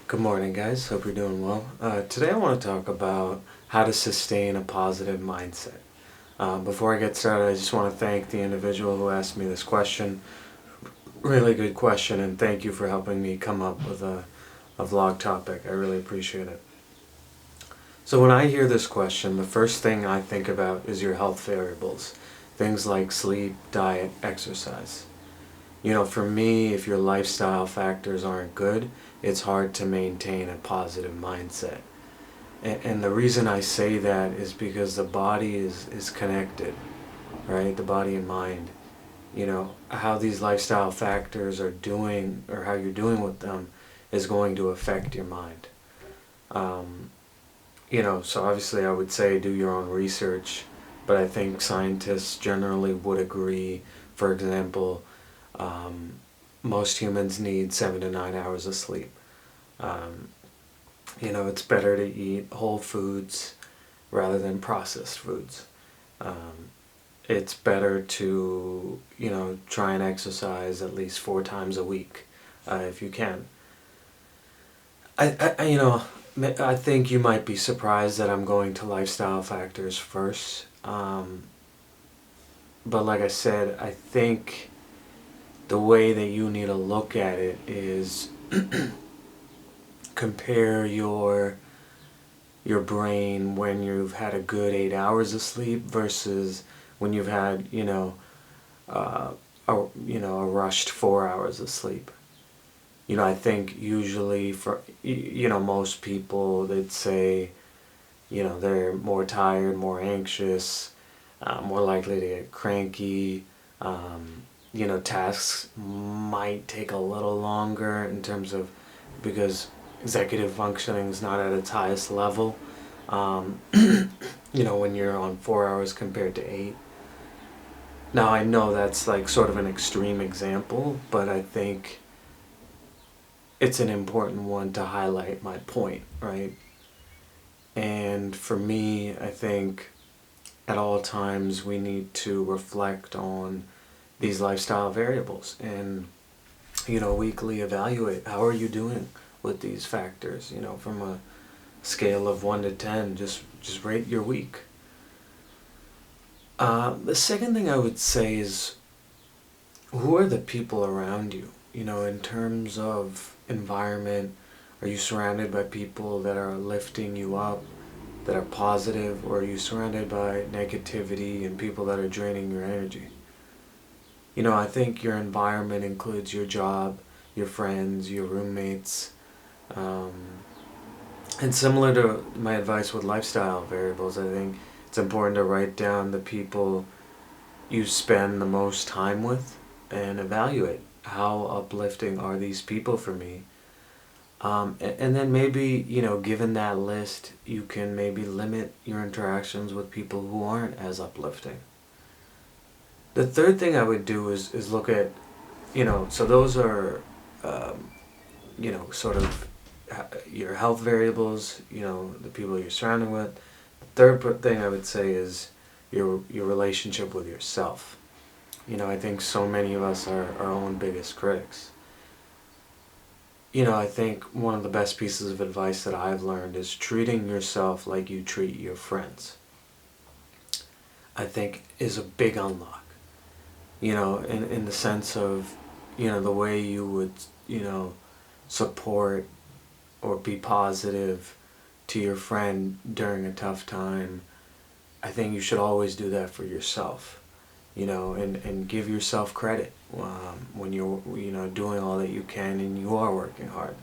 Good morning, guys. Hope you're doing well. Today I want to talk about how to sustain a positive mindset. Before I get started, I just want to thank the individual who asked me this question. Really good question, and thank you for helping me come up with a vlog topic. I really appreciate it. So when I hear this question, the first thing I think about is your health variables. Things like sleep, diet, exercise. For me, if your lifestyle factors aren't good, it's hard to maintain a positive mindset. And the reason I say that is because the body is connected, right? The body and mind. How these lifestyle factors are doing or how you're doing with them is going to affect your mind. So obviously I would say do your own research, but I think scientists generally would agree. For example, most humans need 7 to 9 hours of sleep. It's better to eat whole foods rather than processed foods. It's better to, try and exercise at least 4 times a week, if you can. I think you might be surprised that I'm going to lifestyle factors first. But like I said, I think the way that you need to look at it is compare your brain when you've had a good 8 hours of sleep versus when you've had a rushed 4 hours of sleep. I think usually for most people they'd say they're more tired, more anxious, more likely to get cranky. Tasks might take a little longer in terms of because executive functioning is not at its highest level. When you're on 4 hours compared to 8. Now I know that's like sort of an extreme example, but I think it's an important one to highlight my point, right? And for me, I think at all times we need to reflect on these lifestyle variables and weekly evaluate how are you doing with these factors, from a scale of 1 to 10, just rate your week. The second thing I would say is who are the people around you? In terms of environment, are you surrounded by people that are lifting you up, that are positive, or are you surrounded by negativity and people that are draining your energy? I think your environment includes your job, your friends, your roommates. And similar to my advice with lifestyle variables, I think it's important to write down the people you spend the most time with and evaluate how uplifting are these people for me. And then maybe, given that list, you can maybe limit your interactions with people who aren't as uplifting. The third thing I would do is look at, so those are, sort of your health variables, the people you're surrounding with. The third thing I would say is your relationship with yourself. I think so many of us are our own biggest critics. I think one of the best pieces of advice that I've learned is treating yourself like you treat your friends. I think is a big unlock. In the sense of, the way you would, support or be positive to your friend during a tough time. I think you should always do that for yourself, and give yourself credit when you're, doing all that you can and you are working hard.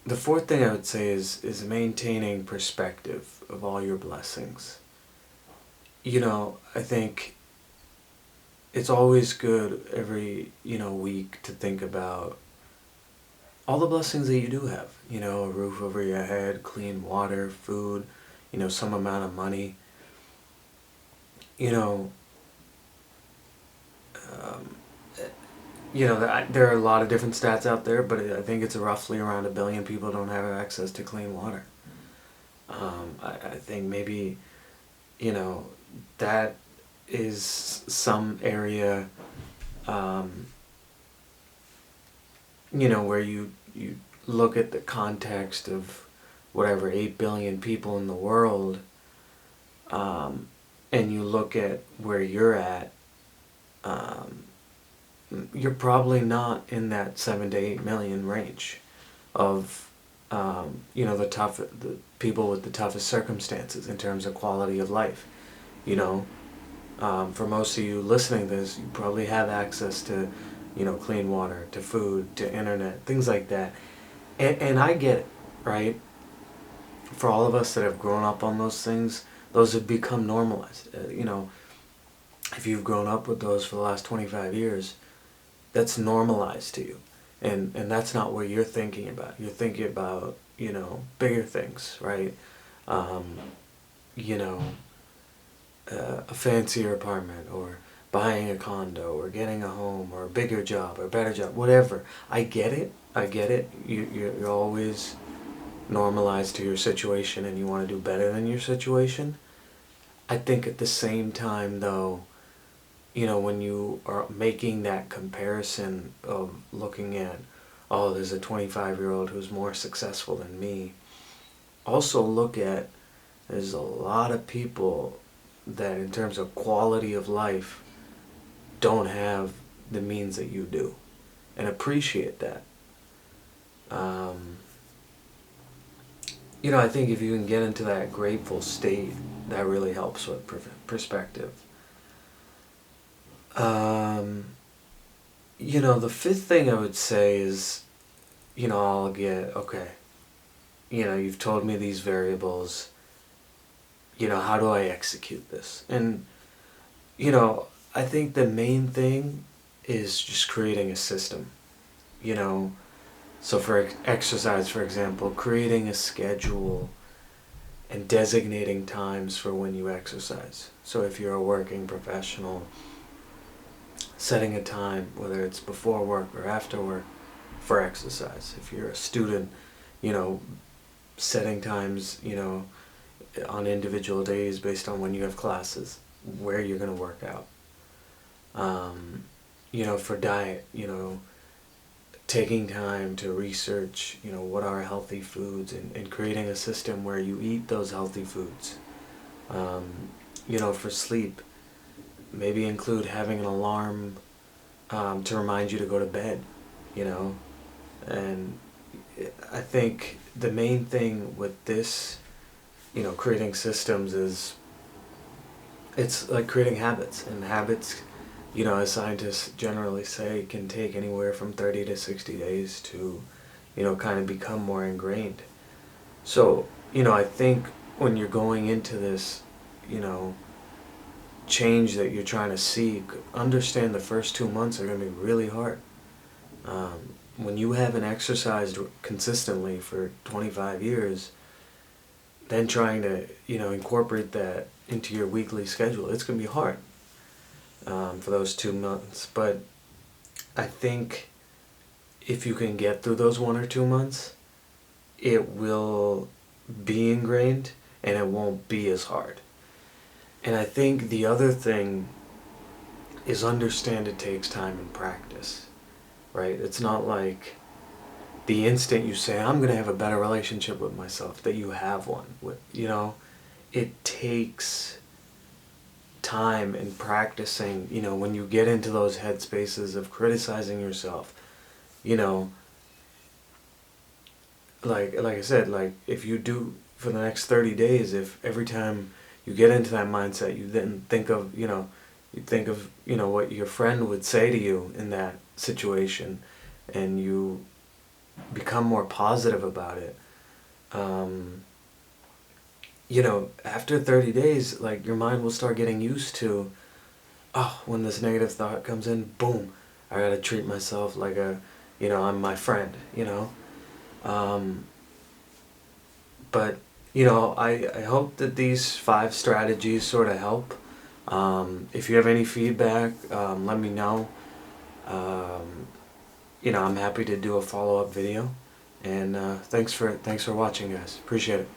The fourth thing I would say is maintaining perspective of all your blessings. I think it's always good every, week to think about all the blessings that you do have. A roof over your head, clean water, food, some amount of money. There are a lot of different stats out there, but I think it's roughly around 1 billion people don't have access to clean water. I think maybe, that is some area, where you you look at the context of whatever 8 billion people in the world, and you look at where you're at, you're probably not in that 7 to 8 million range of the people with the toughest circumstances in terms of quality of life. You know, for most of you listening to this, you probably have access to, clean water, to food, to internet, things like that. And I get it, right? For all of us that have grown up on those things, those have become normalized. If you've grown up with those for the last 25 years, that's normalized to you. And that's not what you're thinking about. You're thinking about, bigger things, right? You know, a fancier apartment, or buying a condo, or getting a home, or a bigger job, or a better job, whatever. I get it. You're always normalized to your situation and you want to do better than your situation. I think at the same time, though, when you are making that comparison of looking at, oh, there's a 25-year-old who's more successful than me, also look at, there's a lot of people that in terms of quality of life don't have the means that you do, and appreciate that. I think if you can get into that grateful state, that really helps with perspective. The fifth thing I would say is, I'll get, okay, you've told me these variables, how do I execute this? And, I think the main thing is just creating a system, So for exercise, for example, creating a schedule and designating times for when you exercise. So if you're a working professional, setting a time, whether it's before work or after work, for exercise. If you're a student, setting times, on individual days based on when you have classes, where you're going to work out. For diet, taking time to research, what are healthy foods, and creating a system where you eat those healthy foods. For sleep, maybe include having an alarm to remind you to go to bed, And I think the main thing with this, creating systems is, it's like creating habits. And habits, as scientists generally say, can take anywhere from 30 to 60 days to, kind of become more ingrained. So, I think when you're going into this, change that you're trying to seek, understand the first 2 months are going to be really hard. When you haven't exercised consistently for 25 years, then trying to, incorporate that into your weekly schedule, it's going to be hard for those 2 months. But I think if you can get through those 1 or 2 months, it will be ingrained and it won't be as hard. And I think the other thing is, understand it takes time and practice, right? It's not like the instant you say, I'm going to have a better relationship with myself, that you have one. It takes time and practicing, when you get into those headspaces of criticizing yourself, like I said, like if you do for the next 30 days, if every time you get into that mindset, you then think of, you think of, what your friend would say to you in that situation, and you become more positive about it. After 30 days, like, your mind will start getting used to, oh, when this negative thought comes in, boom, I gotta treat myself like I'm my friend, But, I hope that these 5 strategies sort of help. If you have any feedback, let me know. I'm happy to do a follow-up video. And thanks for watching, guys. Appreciate it.